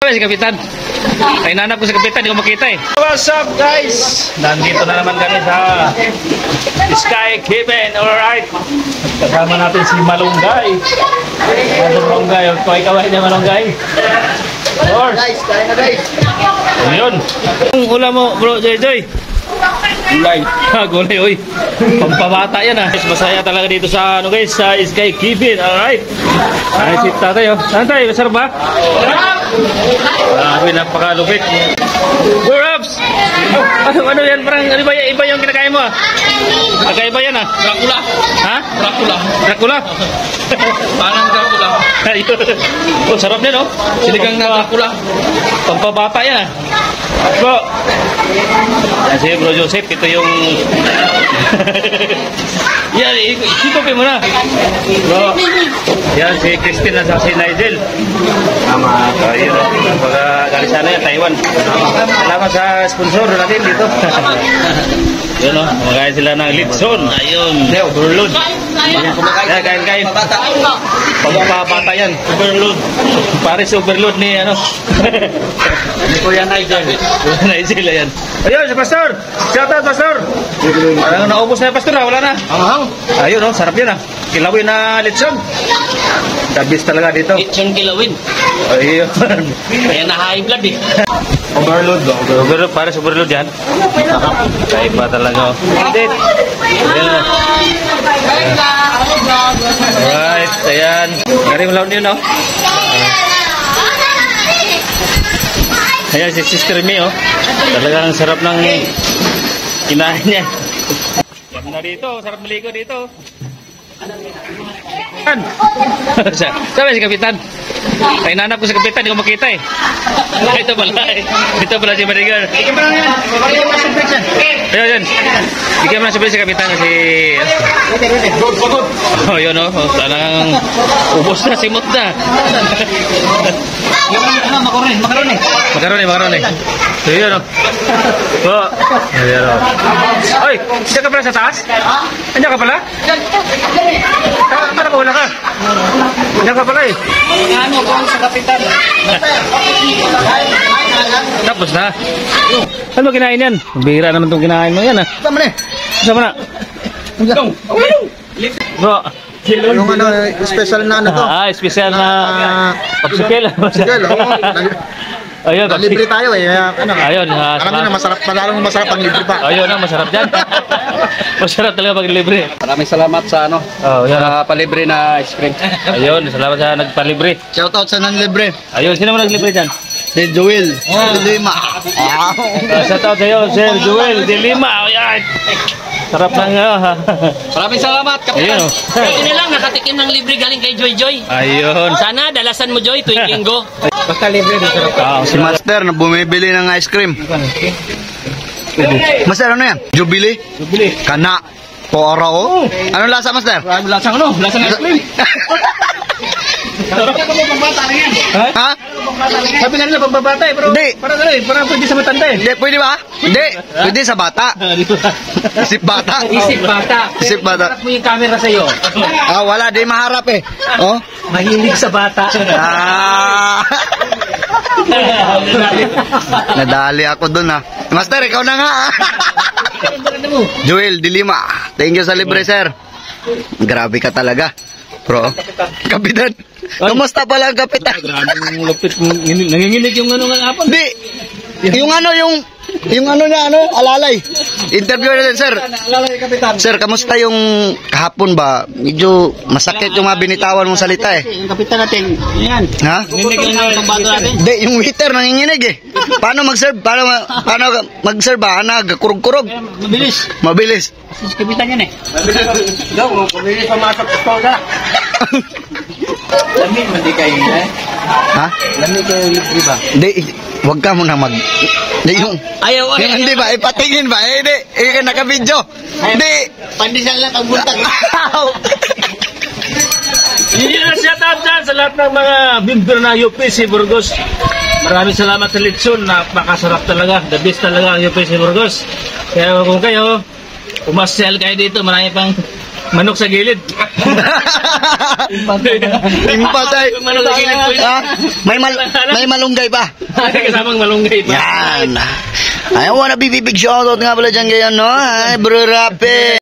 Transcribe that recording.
Sabi si Kapitan. Ay nanap ko si Kapitan, hindi ko makita eh. What's up guys? Nandito na naman kami sa Sky Cabin, alright. Kasama natin si Malunggay. Malunggay, kaway niya Malunggay. Guys, kaya na guys. Ayun. Ang ulam mo bro, Joy. Gulay. Gulay, oy. Pampabata yan ah. Masaya talaga dito sa ano guys, sa Sky Cabin, alright. Ay, si tatay oh. Tatay, masarap ba? Grabe, napakalupit. Raps! Ano yan? Parang iba yung kinakain mo ah. Nagkaiba yan ah. Dracula. Ha? Dracula. Parang Dracula. Oh, sarap din oh. Sinigang na Dracula. Pampabata yan ah. Bro. Yan si Bro Joseph, ito yung yan, ikopin mo na. Bro. Yan si Christine at si Nigel. Tama. Ayun o. Pagkagaling sana yan, Taiwan. Salamat sa sponsor natin dito. Yun o. Kumakain sila ng litson. Ayun. Overload. Yan, kain. Pagpapata yan. Overload. Paris overload ni ano. Ni Kuya Nigel. Nigel yan. Ayun, si Pastor. Shout out, Pastor. Parang naubos na yung Pastor ha. Wala na. Ayun o. Sarap yun ha. Kilawin na litson. Tabis talaga dito. Kitchen kilawin. Ayun. Kaya na high blood eh. Overload ba? Overload, para sa overload yan. Kaya pa talaga. Edit. Alright, ayan. Garing laon yun, no? Ayan, si Sister May, oh. Talagang sarap ng kinain niya. Ganda dito, sarap maligo dito. Sabi si Kapitan. Ay nanap ko si Kapitan, hindi ko makita eh. Ito pala si Marigar. Ayun. Bigyan mo na si Kapitan kasi oh yun oh. Talagang ubos na, simot na. Makaroni. So yun oh. Ayun oh. Oy, diyan ka pala sa taas? Diyan ka pala? Para ko wala ka. Diyan ka pala eh. Ano kung sa Kapitan? Tapos na. Ano ba kinain yan? Bihira naman itong kinain mo yan ah. Sama na. Bro. Yung ano, special na ano to? Special na popsicle. Ayun, libre tayo eh. Ano? Ayun, alam mo na masarap ang libre pa. ayun na, masarap dyan. Masarap talaga pag libre. Maraming salamat sa ano. Yan. Palibre na ice cream. Ayun, salamat sa nagpalibre. Shoutout sa non-libre. Ayun, sino mo naglibre dyan? Si Joel. Lima. Shoutout sa'yo, Sir Joel de Lima. Ayan. Sarap ng Maraming salamat, Kapitan. Ayun. Pwede na lang nakatikim ng libre galing kay Joy. Ayun. Sana dalasan mo Joy tuwing linggo. Basta libre na sarap. Si Master na bumibili ng ice cream. Master, ano yan? Jubilee? Kana. Pora o. Anong lasa, Master? Lasang ano? Lasang ice cream. Ha? Sabi nga nila pagbabata eh, pero Hindi. para pwede sa matanda eh. Hindi, pwede ba? Hindi. Pwede sa bata. Isip bata. Isip bata. Isip bata. Harap mo yung camera sa'yo. Wala. Di maharap eh. Oh? Mahilig sa bata. Nadali ako dun ha. Master, ikaw na nga. Joel de Lima. Thank you sa libre, sir. Grabe ka talaga. Bro. Kapitan. Kamusta pala ang Kapitan? Grabe yung lupit. Nanginginig yung ano nga hapon. Hindi. Yung ano niya, alalay. Interview natin, sir. Alalay, Kapitan. Sir, kamusta yung kahapon ba? Medyo masakit yung mga binitawan mong salita eh. Yung Kapitan natin, yan. Ha? Nanginig lang yung bato natin. Hindi, yung waiter nanginginig eh. Paano mag-serve? Paano mag-serve ba? Kurog-kurog. Mabilis. Si Kapitan yan eh. Pumili pumasok sa toga. Lamig, hindi kayo eh. Ha? Lamig kayo libre ba? Hindi, wag ka muna Hindi, Ayaw. hindi ba? Ipatingin ba? Hindi, naka-video. Hindi. Pandesal lang ang buntag. Shout out dyan sa lahat ng mga member na UPC Burgos. Maraming salamat sa litson. Napakasarap talaga. The best talaga ang UPC Burgos. Kaya kung kayo umasyal kayo dito, marami pang Manok sa gilid. Impatay. Manok sa gilid po yun. Ha? May malunggay pa. Kasamang malunggay pa. Yan. I wanna be big shoutout nga pala dyan ngayon, no? Ay, Bro Rapi.